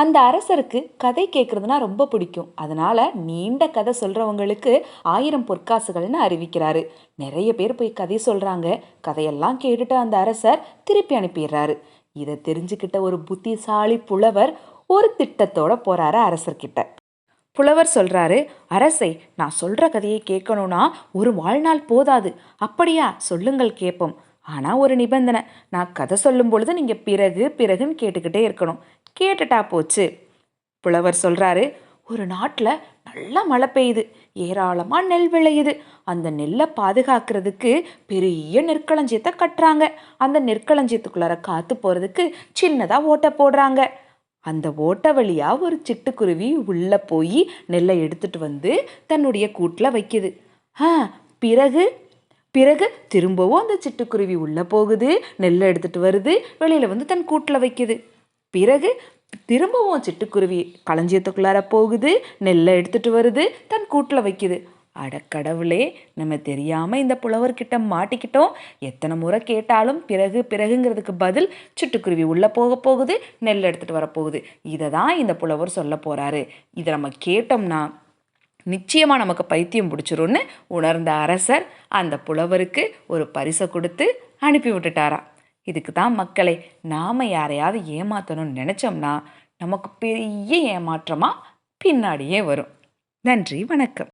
அந்த அரசருக்கு கதை கேட்கறதுனா ரொம்ப பிடிக்கும். அதனால நீண்ட கதை சொல்றவங்களுக்கு 1000 பொற்காசுகள்னு அறிவிக்கிறாரு. நிறைய பேர் போய் கதை சொல்றாங்க. கதையெல்லாம் கேட்டுட்டு அந்த அரசர் திருப்பி அனுப்பிடுறாரு. இதை தெரிஞ்சுக்கிட்ட ஒரு புத்திசாலி புலவர் ஒரு திட்டத்தோட போறாரு அரசர்கிட்ட. புலவர் சொல்றாரு, அரசே, நான் சொல்ற கதையை கேட்கணும்னா ஒரு வாழ்நாள் போதாது. அப்படியா, சொல்லுங்கள் கேட்போம். ஆனா ஒரு நிபந்தனை, நான் கதை சொல்லும் பொழுது நீங்க பிறகு பிறகுன்னு கேட்டுக்கிட்டே இருக்கணும். கேட்டுட்டா போச்சு. புலவர் சொல்றாரு, ஒரு நாட்டில் நல்லா மழை பெய்யுது, ஏராளமா நெல் விளையுது. அந்த நெல்லை பாதுகாக்கிறதுக்கு பெரிய நெற்களஞ்சியத்தை கட்டுறாங்க. அந்த நெற்களஞ்சியத்துக்குள்ளார காத்து போறதுக்கு சின்னதா ஓட்டை போடுறாங்க. அந்த ஓட்டை வழியா ஒரு சிட்டுக்குருவி உள்ள போய் நெல்லை எடுத்துட்டு வந்து தன்னுடைய கூட்டில் வைக்குது. பிறகு பிறகு திரும்பவும் அந்த சிட்டுக்குருவி உள்ள போகுது, நெல்லை எடுத்துட்டு வருது, வெளியில வந்து தன் கூட்டில் வைக்குது. பிறகு திரும்பவும் சிட்டுக்குருவி களஞ்சியத்துக்குள்ளார போகுது, நெல்லை எடுத்துட்டு வருது, தன் கூட்டில் வைக்குது. அடக்கடவுளே, நம்ம தெரியாம இந்த புலவர்கிட்ட மாட்டிக்கிட்டோம். எத்தனை முறை கேட்டாலும் பிறகு பிறகுங்கிறதுக்கு பதில் சிட்டுக்குருவி உள்ள போக போகுது, நெல் எடுத்துட்டு வரப்போகுது. இதை தான் இந்த புலவர் சொல்ல போறாரு. இதை நம்ம கேட்டோம்னா நிச்சயமா நமக்கு பைத்தியம் பிடிச்சிரும்னு உணர்ந்த அரசர் அந்த புலவருக்கு ஒரு பரிசை கொடுத்து அனுப்பி விட்டுட்டாராம். இதுக்கு தான் மக்களே, நாம யாரையாவது ஏமாத்தணும்னு நினைச்சோம்னா நமக்கு பெரிய ஏமாற்றமா பின்னாடியே வரும். நன்றி, வணக்கம்.